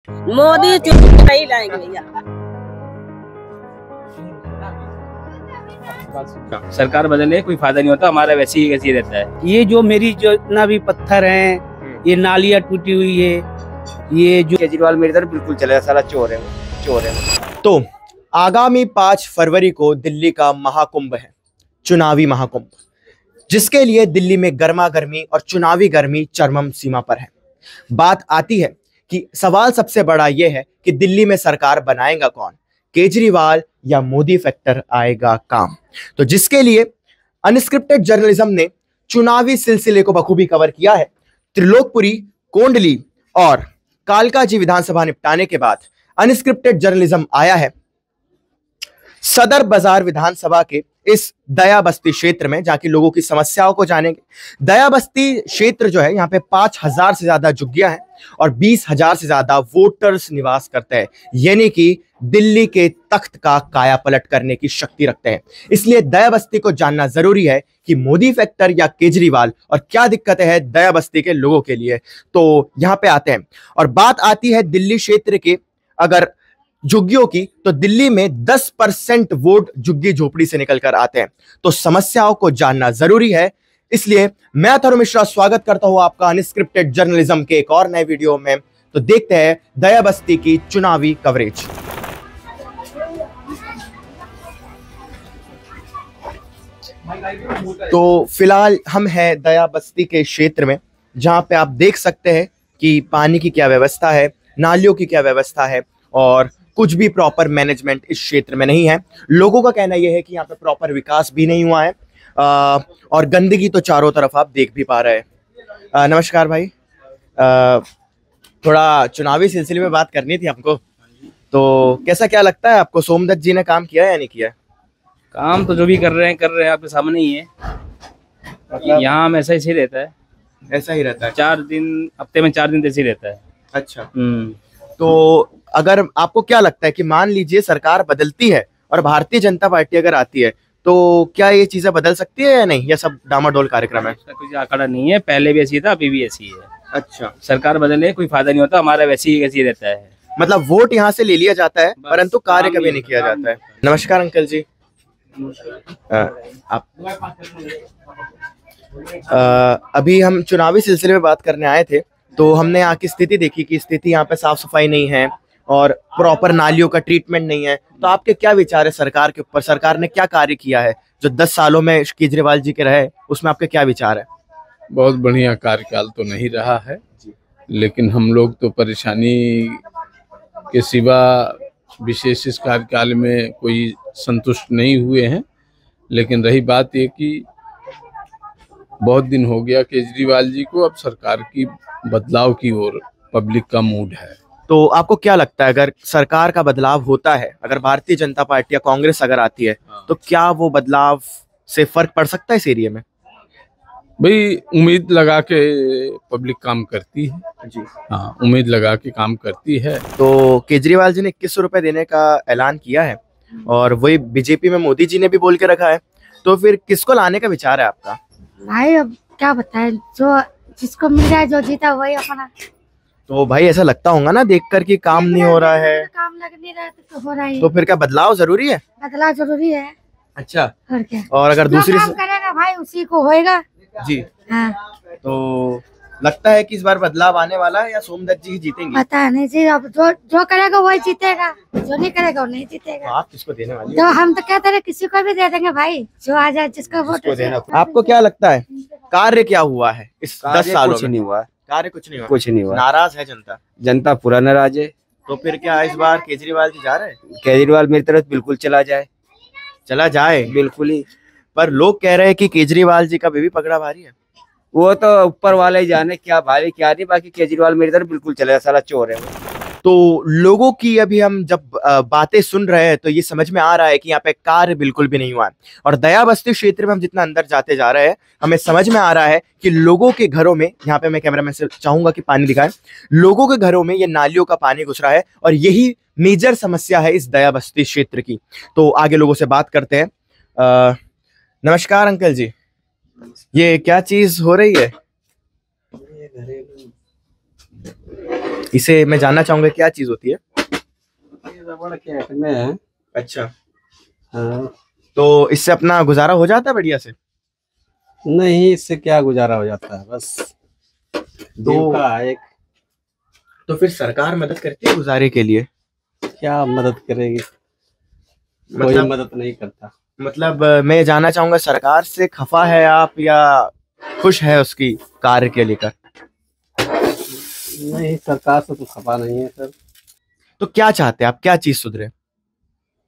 मोदी चुनाव नहीं लाएंगे भैया। सरकार बदले कोई फायदा नहीं होता, हमारा वैसे ही वैसे ही रहता है। ये जो मेरी जो इतना भी पत्थर हैं, ये नालियाँ टूटी हुई है, ये जो केजरीवाल मेरी तरफ बिल्कुल चले जाए, साला चोर है वो, चोर है वो। तो आगामी 5 फरवरी को दिल्ली का महाकुंभ है, चुनावी महाकुंभ, जिसके लिए दिल्ली में गर्मा गर्मी और चुनावी गर्मी चरम सीमा पर है। बात आती है कि सवाल सबसे बड़ा यह है कि दिल्ली में सरकार बनाएगा कौन, केजरीवाल या मोदी फैक्टर आएगा काम। तो जिसके लिए अनस्क्रिप्टेड जर्नलिज्म ने चुनावी सिलसिले को बखूबी कवर किया है। त्रिलोकपुरी, कोंडली और कालकाजी विधानसभा निपटाने के बाद अनस्क्रिप्टेड जर्नलिज्म आया है सदर बाजार विधानसभा के इस दया बस्ती क्षेत्र में, जहां की लोगों की समस्याओं को जानेंगे। दया बस्ती क्षेत्र जो है, यहाँ पे 5000 से ज्यादा झुग्गियां हैं और 20,000 से ज्यादा वोटर्स निवास करते हैं, यानी कि दिल्ली के तख्त का काया पलट करने की शक्ति रखते हैं। इसलिए दया बस्ती को जानना जरूरी है कि मोदी फैक्टर या केजरीवाल, और क्या दिक्कतें हैं दया बस्ती के लोगों के लिए। तो यहाँ पे आते हैं और बात आती है दिल्ली क्षेत्र के अगर झुग्गियों की, तो दिल्ली में 10% वोट झुग्गी झोपड़ी से निकल कर आते हैं। तो समस्याओं को जानना जरूरी है। इसलिए मैं अथर्व मिश्रा स्वागत करता हूं आपका अनस्क्रिप्टेड जर्नलिज्म के एक और नए वीडियो में। तो देखते हैं दया बस्ती की चुनावी कवरेज। तो फिलहाल हम हैं दया बस्ती के क्षेत्र में, जहां पे आप देख सकते हैं कि पानी की क्या व्यवस्था है, नालियों की क्या व्यवस्था है, और कुछ भी प्रॉपर मैनेजमेंट इस क्षेत्र में नहीं है। लोगों का कहना यह है कि यहाँ पे प्रॉपर विकास भी नहीं हुआ है और गंदगी तो चारों तरफ आप देख भी पा रहे हैं। नमस्कार भाई, थोड़ा चुनावी सिलसिले में बात करनी थी हमको। तो कैसा क्या लगता है आपको, सोमदत्त जी ने काम किया या नहीं किया? काम तो जो भी कर रहे हैं आपके सामने ही है। मतलब यहाँ में ऐसा ही रहता है, ऐसा ही रहता है, 4 दिन, हफ्ते में 4 दिन ऐसे ही रहता है। अच्छा। तो अगर आपको क्या लगता है कि मान लीजिए सरकार बदलती है और भारतीय जनता पार्टी अगर आती है, तो क्या ये चीजें बदल सकती है या नहीं, या सब डामाडोल कार्यक्रम है? कुछ आंकड़ा नहीं है, पहले भी ऐसी था, अभी भी ऐसी है। अच्छा, सरकार बदले कोई फायदा नहीं होता, हमारा वैसे ही वैसे ही रहता है। मतलब वोट यहाँ से ले लिया जाता है परंतु कार्य कभी नहीं किया जाता है। नमस्कार अंकल जी, आप अभी हम चुनावी सिलसिले में बात करने आए थे, तो हमने यहाँ की स्थिति देखी कि स्थिति यहाँ पे साफ सफाई नहीं है और प्रॉपर नालियों का ट्रीटमेंट नहीं है। तो आपके क्या विचार है सरकार के ऊपर, सरकार ने क्या कार्य किया है जो 10 सालों में केजरीवाल जी के रहे, उसमें आपके क्या विचार है? बहुत बढ़िया कार्यकाल तो नहीं रहा है, लेकिन हम लोग तो परेशानी के सिवा विशेष इस कार्यकाल में कोई संतुष्ट नहीं हुए हैं। लेकिन रही बात ये कि बहुत दिन हो गया केजरीवाल जी को, अब सरकार की बदलाव की ओर पब्लिक का मूड है। तो आपको क्या लगता है अगर सरकार का बदलाव होता है, अगर भारतीय जनता पार्टी या कांग्रेस अगर आती है, तो क्या वो बदलाव से फर्क पड़ सकता है इस एरिया में? भाई उम्मीद लगा के पब्लिक काम करती है जी। हाँ, उम्मीद लगा के काम करती है। तो केजरीवाल जी ने 2100 रुपए देने का ऐलान किया है और वही बीजेपी में मोदी जी ने भी बोल के रखा है, तो फिर किसको लाने का विचार है आपका? भाई अब क्या बताएं, जो जिसको मिल जाए, जो जीता वही अपना। तो भाई ऐसा लगता होगा ना देखकर कि काम नहीं हो रहा है, काम लग नहीं रहा तो हो रहा है। तो फिर क्या बदलाव जरूरी है? बदलाव जरूरी है। अच्छा, और क्या, और अगर दूसरी काम करेगा भाई उसी को होएगा जी। हाँ। तो लगता है कि इस बार बदलाव आने वाला है या सोमदत्त जी ही जीतेंगे? पता नहीं जी, अब जो करेगा वही जीतेगा, जो नहीं करेगा वो नहीं जीतेगा। तो आप किसको देने वाले? तो हम तो कहते रहे किसी को भी दे देंगे भाई, जो आ जाए, जिसको वोट देना। आपको क्या लगता है कार्य क्या हुआ है इस 10 सालों कुछ में? नहीं हुआ, कार्य कुछ नहीं हुआ, कुछ नहीं हुआ। नाराज है जनता? जनता पूरा नाराज है। तो फिर क्या इस बार केजरीवाल जी जा रहे हैं? केजरीवाल मेरी तरफ बिल्कुल चला जाए, चला जाए बिल्कुल ही। पर लोग कह रहे हैं कि केजरीवाल जी का बेबी पकड़ा भारी है। वो तो ऊपर वाले ही जाने क्या भारी क्या नहीं, बाकी केजरीवाल मेरी तरफ बिल्कुल चले जाए, साला चोर है वो। तो लोगों की अभी हम जब बातें सुन रहे हैं तो ये समझ में आ रहा है कि यहाँ पे कार्य बिल्कुल भी नहीं हुआ है। और दया बस्ती क्षेत्र में हम जितना अंदर जाते जा रहे हैं, हमें समझ में आ रहा है कि लोगों के घरों में, यहाँ पे मैं कैमरामैन से चाहूंगा कि पानी दिखाएं, लोगों के घरों में ये नालियों का पानी घुस रहा है और यही मेजर समस्या है इस दया बस्ती क्षेत्र की। तो आगे लोगों से बात करते हैं। नमस्कार अंकल जी, ये क्या चीज हो रही है? इसे मैं जानना चाहूंगा क्या चीज होती है। ये रबड़ के आटे में है। अच्छा, हाँ। तो इससे अपना गुजारा हो जाता है बढ़िया से? नहीं, इससे क्या गुजारा हो जाता है, बस जीविका है एक। तो फिर सरकार मदद करती है गुजारे के लिए? क्या मदद करेगी, कोई मतलब मदद नहीं करता। मतलब मैं ये जानना चाहूंगा, सरकार से खफा है आप या खुश है उसकी कार्य के लेकर? नहीं, सरकार से तो खपा नहीं है सर। तो क्या चाहते हैं आप, क्या चीज सुधरे?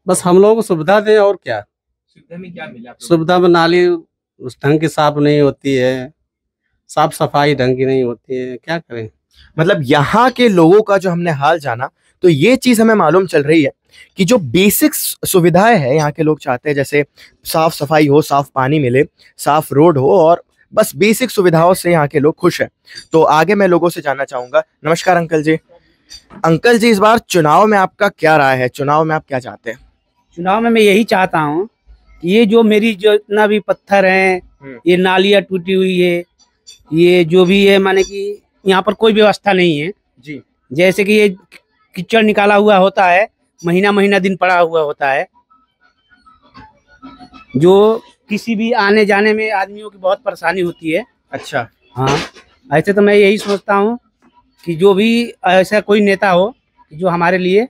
बस हम लोगों को सुविधा दें, और क्या। सुविधा में क्या मिला? सुविधा में नाली उस ढंग की साफ नहीं होती है, साफ सफाई ढंग की नहीं होती है, क्या करें। मतलब यहाँ के लोगों का जो हमने हाल जाना, तो ये चीज हमें मालूम चल रही है कि जो बेसिक सुविधाएं हैं यहाँ के लोग चाहते हैं, जैसे साफ सफाई हो, साफ पानी मिले, साफ रोड हो, और बस बेसिक सुविधाओं से यहाँ के लोग खुश हैं। तो आगे मैं लोगों से जानना चाहूंगा। नमस्कार अंकल जी। अंकल जी, इस बार चुनाव में आपका क्या राय है? चुनाव में आप क्या चाहते हैं? चुनाव में मैं यही चाहता हूँ कि ये जो मेरी जितना भी पत्थर हैं, ये नालियाँ टूटी हुई है, ये जो भी है, माने कि यहाँ पर कोई व्यवस्था नहीं है जी। जैसे कि ये कीचड़ निकाला हुआ होता है, महीना महीना दिन पड़ा हुआ होता है, जो किसी भी आने जाने में आदमियों की बहुत परेशानी होती है। अच्छा, हाँ, ऐसे तो मैं यही सोचता हूँ कि जो भी ऐसा कोई नेता हो जो हमारे लिए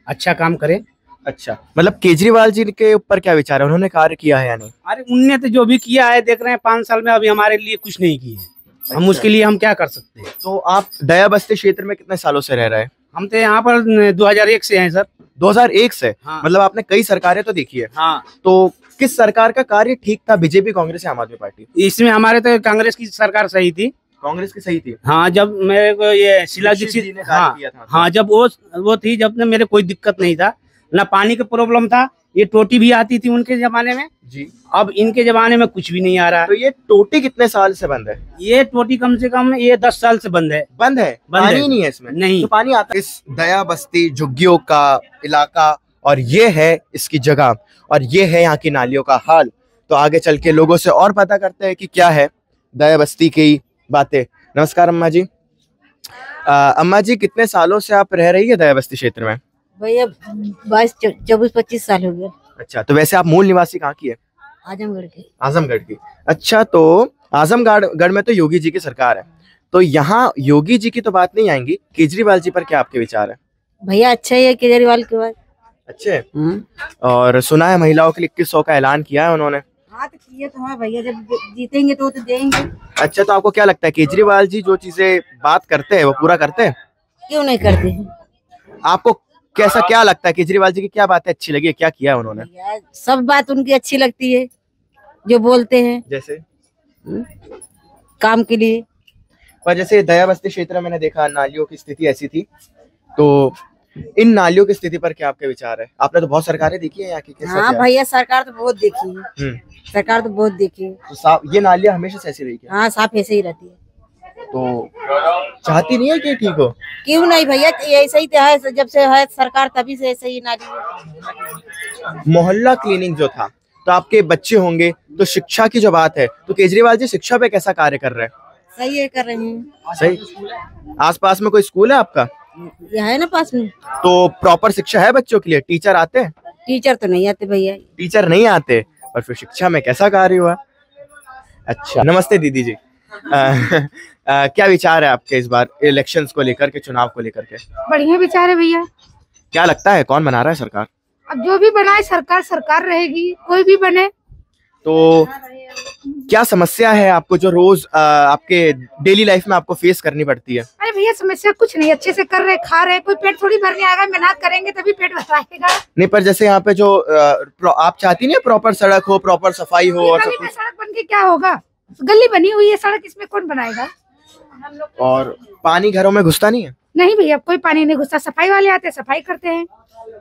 अच्छा काम करे। अच्छा, मतलब केजरीवाल जी के ऊपर क्या विचार है, उन्होंने कार्य किया है या नहीं? अरे उनने तो जो भी किया है, देख रहे हैं 5 साल में, अभी हमारे लिए कुछ नहीं किए हैं। हम उसके लिए हम क्या कर सकते हैं। तो आप दया बस्ती क्षेत्र में कितने सालों से रह रहे हैं? हम तो यहाँ पर 2001 से हैं सर। 2001 से? हाँ। मतलब आपने कई सरकारें तो देखी है। हाँ। तो किस सरकार का कार्य ठीक था, बीजेपी, कांग्रेस या आम आदमी पार्टी? इसमें हमारे तो कांग्रेस की सरकार सही थी। कांग्रेस की सही थी? हाँ, जब मेरे को ये शीला दीक्षित जी ने कार्य किया था। हाँ, जब वो थी, जब ने मेरे कोई दिक्कत नहीं था, ना पानी का प्रॉब्लम था, ये टोटी भी आती थी उनके जमाने में जी। अब इनके जमाने में कुछ भी नहीं आ रहा। तो ये टोटी कितने साल से बंद है? ये टोटी कम से कम ये 10 साल से बंद है। बंद है? पानी ही नहीं है इसमें? नहीं। तो पानी आता है? इस दया बस्ती झुग्गियों का इलाका, और ये है इसकी जगह, और ये है यहाँ की नालियों का हाल। तो आगे चल के लोगों से और पता करते हैं कि क्या है दया बस्ती की बातें। नमस्कार अम्मा जी। अम्मा जी, कितने सालों से आप रह रही है दया बस्ती क्षेत्र में? भैया 24-25 साल हो गए। अच्छा, तो वैसे आप मूल निवासी कहाँ की है? आजमगढ़ के। आजमगढ़ की? अच्छा, तो आजमगढ़ में तो योगी जी की सरकार है, तो यहाँ योगी जी की तो बात नहीं आएंगी, केजरीवाल जी पर क्या आपके विचार है? भैया अच्छा ही है केजरीवाल के बाद। अच्छे। और सुना है महिलाओं के लिए 2100 का ऐलान किया है उन्होंने। हाँ, तो किया तो है भैया, जब जीतेंगे तो देंगे। अच्छा, तो आपको क्या लगता है केजरीवाल जी जो चीजें बात करते हैं वो पूरा करते हैं? क्यों नहीं करते हैं? आपको कैसा क्या लगता है, केजरीवाल जी की क्या बातें अच्छी लगी, क्या किया उन्होंने? सब बात उनकी अच्छी लगती है जो बोलते हैं, जैसे काम के लिए। पर जैसे दया बस्ती क्षेत्र में मैंने देखा नालियों की स्थिति ऐसी थी, तो इन नालियों की स्थिति पर क्या आपके विचार है? आपने तो बहुत सरकारें देखी है यहाँ की। हाँ भैया, सरकार तो बहुत देखी है। सरकार तो बहुत देखी है। तो साफ ये नालियाँ हमेशा से ऐसी रही क्या? हाँ, साफ ऐसे ही रहती है। तो चाहती नहीं है कि ठीक हो? क्यों नहीं भैया, ऐसे ही तो है, जब से है सरकार तभी से ऐसे ही नाली। मोहल्ला क्लीनिंग जो था, तो आपके बच्चे होंगे, तो शिक्षा की जो बात है, तो केजरीवाल जी शिक्षा पे कैसा कार्य कर रहे हैं? सही है, कर रहे हैं। सही। आसपास में कोई स्कूल है आपका? यह है ना पास में। तो प्रॉपर शिक्षा है बच्चों के लिए? टीचर आते हैं? टीचर तो नहीं आते भैया। टीचर नहीं आते, और फिर शिक्षा में कैसा कार्य हुआ? अच्छा, नमस्ते दीदी जी। क्या विचार है आपके इस बार इलेक्शंस को लेकर के, चुनाव को लेकर के? बढ़िया विचार है भैया। क्या लगता है कौन बना रहा है सरकार? अब जो भी बनाए सरकार सरकार रहेगी, कोई भी बने। तो क्या समस्या है आपको जो रोज आपके डेली लाइफ में आपको फेस करनी पड़ती है? अरे भैया, समस्या कुछ नहीं, अच्छे से कर रहे, खा रहे, कोई पेट थोड़ी भरने आएगा, मेहनत करेंगे तभी पेट भराएगा। नहीं, पर जैसे यहाँ पे जो आप चाहती नहीं प्रॉपर सड़क हो, प्रॉपर सफाई हो, और सब कुछ। सड़क बन के क्या होगा, गली बनी हुई है, सड़क इसमें कौन बनाएगा? और पानी घरों में घुसता नहीं है? नहीं भैया, कोई पानी नहीं घुसता, सफाई वाले आते हैं, सफाई करते हैं।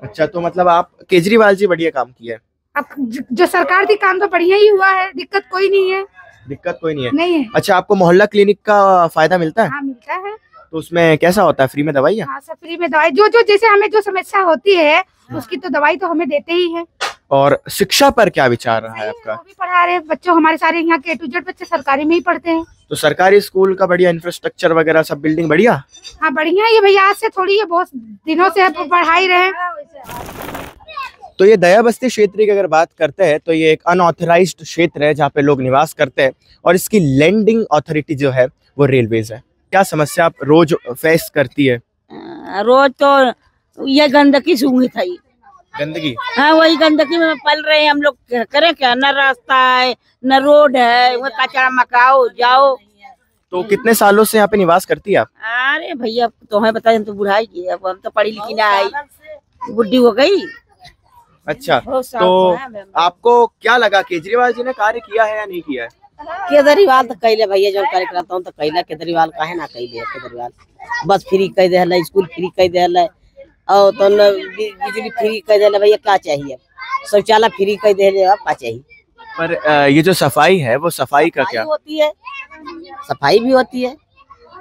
अच्छा, तो मतलब आप केजरीवाल जी बढ़िया काम किया है। अब जो सरकार थी, काम तो बढ़िया ही हुआ है, दिक्कत कोई नहीं है। दिक्कत कोई नहीं है? नहीं है। अच्छा, आपको मोहल्ला क्लिनिक का फायदा मिलता है? हाँ, मिलता है। तो उसमें कैसा होता है, फ्री में दवाई? हाँ, सब फ्री में दवाई, जो जैसे हमें जो समस्या होती है उसकी तो दवाई तो हमें देते ही है। और शिक्षा पर क्या विचार रहा है आपका? वो भी पढ़ा रहे बच्चों, हमारे सारे यहाँ के A to Z बच्चे सरकारी में ही पढ़ते हैं। तो सरकारी स्कूल का बढ़िया इंफ्रास्ट्रक्चर वगैरह सब बिल्डिंग बढ़िया? हाँ बढ़िया है ये भैया, आज से थोड़ी है, बहुत दिनों से पढ़ाई रहे। तो ये दया बस्ती क्षेत्र की अगर बात करते हैं तो ये एक अनऑथराइज्ड क्षेत्र है जहाँ पे लोग निवास करते हैं और इसकी लैंडिंग अथॉरिटी जो है वो रेलवेज है। क्या समस्या आप रोज फेस करती है? रोज तो ये गंदगी सूंघी था, गंदगी। हाँ वही गंदगी में पल रहे हैं हम लोग, करें क्या? न रास्ता है न रोड है, वो कचरा मकाओ जाओ। तो कितने सालों से यहाँ पे निवास करती है आप? अरे भैया तो है बताए, हम तो बुढ़ाई की, अब हम तो पढ़ी लिखी ना आई, बुढ़ी हो गई। अच्छा, तो आपको क्या लगा, केजरीवाल जी ने कार्य किया है या नहीं किया है? केजरीवाल तो कैले भैया, जो कार्य करता हूँ तो कैला, केजरीवाल काहे ना कैले। केजरीवाल बस फ्री कह दे, स्कूल फ्री कह दे, और तो बिजली फ्री कह दे भैया, क्या चाहिए? शौचालय फ्री कह दे, क्या चाहिए? पर ये जो सफाई है वो सफाई का क्या होती है? सफाई भी होती है,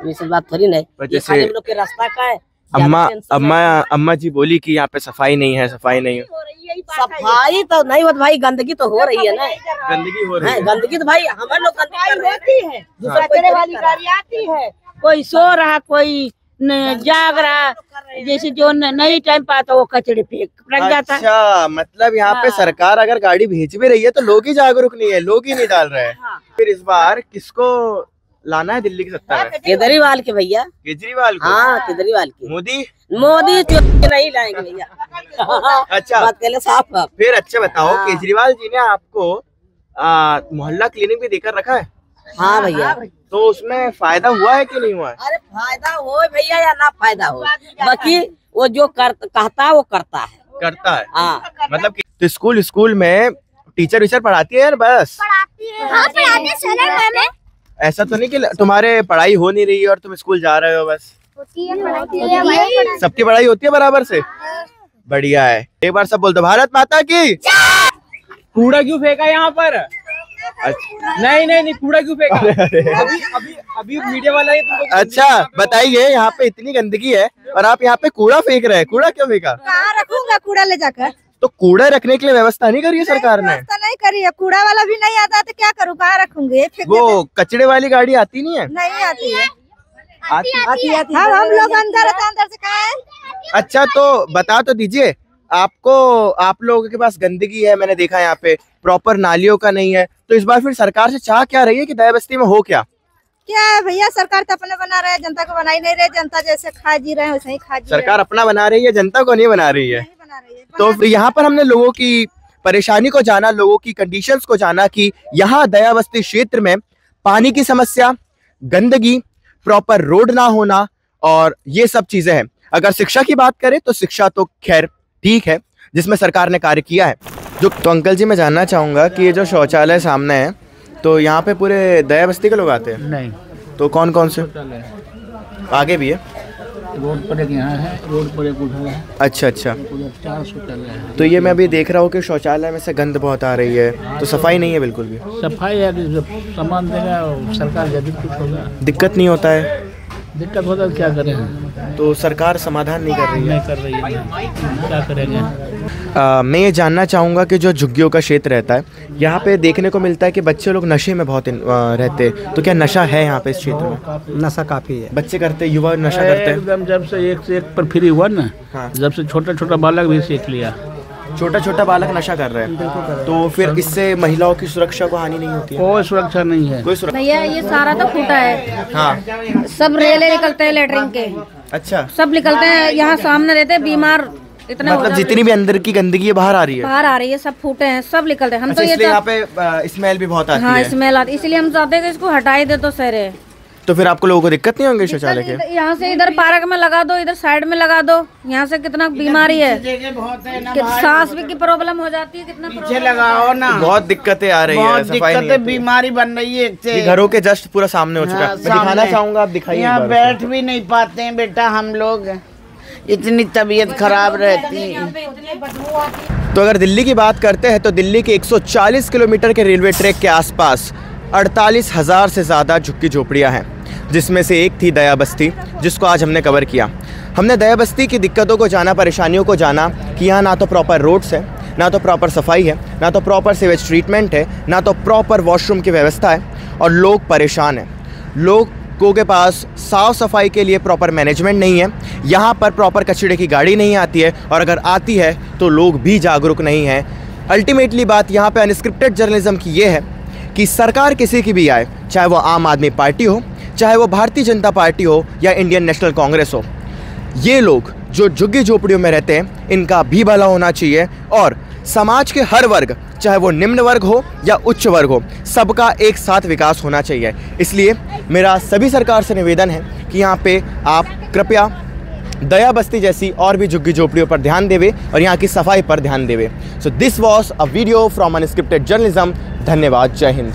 ऐसी बात थोड़ी नहीं। जैसे हम लोग के रास्ता का है। अम्मा जी बोली कि यहाँ पे सफाई नहीं है, सफाई नहीं है। सफाई तो नहीं होती भाई, गंदगी तो हो रही है ना। गंदगी हो रही है, गंदगी तो भाई हमारे लोग गंदगी होती है। कचरे वाली गाड़ी आती है, कोई सो रहा कोई जाग रहा, जैसे जो नहीं टाइम पाता वो कचरे फेंक रख जाता है। अच्छा, मतलब यहाँ पे सरकार अगर गाड़ी भेज भी रही है तो लोग ही जागरूक नहीं है, लोग ही नहीं डाल रहे हैं। फिर इस बार किसको लाना है दिल्ली की सत्ता में? केजरीवाल के भैया। केजरीवाल को? हाँ केजरीवाल की। मोदी नहीं लाएंगे भैया। अच्छा बात पहले साफ। फिर अच्छा बताओ, केजरीवाल जी ने आपको मोहल्ला क्लिनिक भी देकर रखा है? हाँ भैया। तो उसमें फायदा हुआ है कि नहीं हुआ है? अरे फायदा हो भैया या ना फायदा हो, बाकी वो जो कहता है वो करता है। करता है हाँ। मतलब तो स्कूल में टीचर विचर पढ़ाती है यार? बस पढ़ाती है। ऐसा तो नहीं कि तुम्हारे पढ़ाई हो नहीं रही है और तुम स्कूल जा रहे हो बस? सबकी पढ़ाई होती है बराबर से? बढ़िया है। एक बार सब बोल दो, भारत माता की। कूड़ा क्यों फेंका यहाँ पर? अच्छा। नहीं कूड़ा क्यों फेंका? अभी मीडिया वाला है तुमको। अच्छा बताइए, यहाँ पे इतनी गंदगी है और आप यहाँ पे कूड़ा फेंक रहे हैं, कूड़ा क्यों फेंका? कहाँ रखूंगा कूड़ा ले जाकर? तो कूड़ा रखने के लिए व्यवस्था नहीं करी है सरकार ने? व्यवस्था नहीं करी है, कूड़ा वाला भी नहीं आता तो क्या करूँ, कहाँ रखूंगी? वो कचड़े वाली गाड़ी आती नहीं है? नहीं आती है। आती है। हम लोग अंदर से कहाँ है? अच्छा तो बता तो दीजिए, आपको आप लोगों के पास गंदगी है, मैंने देखा यहाँ पे प्रॉपर नालियों का नहीं है, तो इस बार फिर सरकार से चाह क्या रही है कि दया बस्ती में हो क्या? क्या है भैया, सरकार तो अपने बना रहे हैं, जनता को बना ही नहीं रहे। जनता जैसे खा जी रहे हैं वैसे ही खा जी। सरकार अपना बना रही है, जनता को नहीं बना रही है। तो यहाँ पर हमने लोगों की परेशानी को जाना, लोगों की कंडीशंस को जाना कि यहाँ दया बस्ती क्षेत्र में पानी की समस्या, गंदगी, प्रॉपर रोड ना होना और ये सब चीजें हैं। अगर शिक्षा की बात करें तो शिक्षा तो खैर ठीक है, जिसमें सरकार ने कार्य किया है। तो अंकल जी मैं जानना चाहूँगा कि ये जो शौचालय सामने है, तो यहाँ पे पूरे दया बस्ती के लोग आते हैं? नहीं। तो कौन कौन से? आगे भी है? रोड पर एक यहाँ है, रोड पर एक उधर है। अच्छा। 4 शौचालय है। तो ये मैं अभी देख रहा हूँ कि शौचालय में से गंद बहुत आ रही है, तो सफाई नहीं है बिल्कुल भी? सफाई है, जब सामान देगा सरकार जब कुछ होगा। दिक्कत नहीं होता है? दिक्कत होता है, क्या करें? तो सरकार समाधान नहीं कर रही है? नहीं कर रही है, क्या करेंगे? मैं ये जानना चाहूँगा कि जो झुग्गियों का क्षेत्र रहता है, यहाँ पे देखने को मिलता है कि बच्चे लोग नशे में बहुत रहते हैं, तो क्या नशा है यहाँ पे इस क्षेत्र में? नशा काफी है, बच्चे करते, युवा नशा करते हैं एकदम। जब से एक पर फ्री हुआ ना, जब से छोटा बालक भी सीख लिया। छोटा बालक नशा कर रहे हैं, तो फिर इससे महिलाओं की सुरक्षा को हानि नहीं होती है? कोई सुरक्षा नहीं है। कोई सुरक्षा? भैया ये सारा तो फूटा है। हाँ। सब रेले निकलते हैं लेटरिन के। अच्छा। सब निकलते हैं, यहाँ सामने रहते हैं बीमार इतना। मतलब जितनी भी अंदर की गंदगी है बाहर आ रही है? बाहर आ रही है, सब फूटे हैं, सब निकलते हैं। हम अच्छा, तो ये इसलिए यहाँ पे स्मेल भी बहुत आती है? हाँ स्मेल आती है, इसलिए हम चाहते हैं कि इसको हटाई दे तो सही रहे। तो फिर आपको लोगों को दिक्कत नहीं होंगे शौचालय के? यहाँ से इधर पार्क में लगा दो, इधर साइड में लगा दो, यहाँ से कितना बीमारी है, सांस की प्रॉब्लम हो जाती है, कितना पीछे लगाओ ना। बहुत दिक्कतें आ रही है, सफाई नहीं है, बीमारी बन रही है। ये घरों के जस्ट पूरा सामने हो चुका है। मैं दिखाना चाहूँगा, आप दिखाइए। यहाँ बैठ भी नहीं पाते हैं बेटा हम लोग, इतनी तबीयत खराब रहती है। तो अगर दिल्ली की बात करते हैं तो दिल्ली के 140 किलोमीटर के रेलवे ट्रैक के आसपास 48,000 से ज़्यादा झुग्गी झोपड़ियाँ हैं, जिसमें से एक थी दया बस्ती, जिसको आज हमने कवर किया। हमने दया बस्ती की दिक्कतों को जाना, परेशानियों को जाना कि यहाँ ना तो प्रॉपर रोड्स है, ना तो प्रॉपर सफाई है, ना तो प्रॉपर सीवेज ट्रीटमेंट है, ना तो प्रॉपर वॉशरूम की व्यवस्था है और लोग परेशान हैं। लोगों के पास साफ़ सफाई के लिए प्रॉपर मैनेजमेंट नहीं है, यहाँ पर प्रॉपर कचरे की गाड़ी नहीं आती है और अगर आती है तो लोग भी जागरूक नहीं हैं। अल्टीमेटली बात यहाँ पे अनस्क्रिप्टेड जर्नलिज्म की ये है कि सरकार किसी की भी आए, चाहे वो आम आदमी पार्टी हो, चाहे वो भारतीय जनता पार्टी हो या इंडियन नेशनल कांग्रेस हो, ये लोग जो झुग्गी झोपड़ियों में रहते हैं इनका भी भला होना चाहिए और समाज के हर वर्ग, चाहे वो निम्न वर्ग हो या उच्च वर्ग हो, सबका एक साथ विकास होना चाहिए। इसलिए मेरा सभी सरकार से निवेदन है कि यहाँ पे आप कृपया दया बस्ती जैसी और भी झुग्गी झोपड़ियों पर ध्यान देवे और यहाँ की सफाई पर ध्यान देवे। So this was a video from unscripted journalism. धन्यवाद। जय हिंद।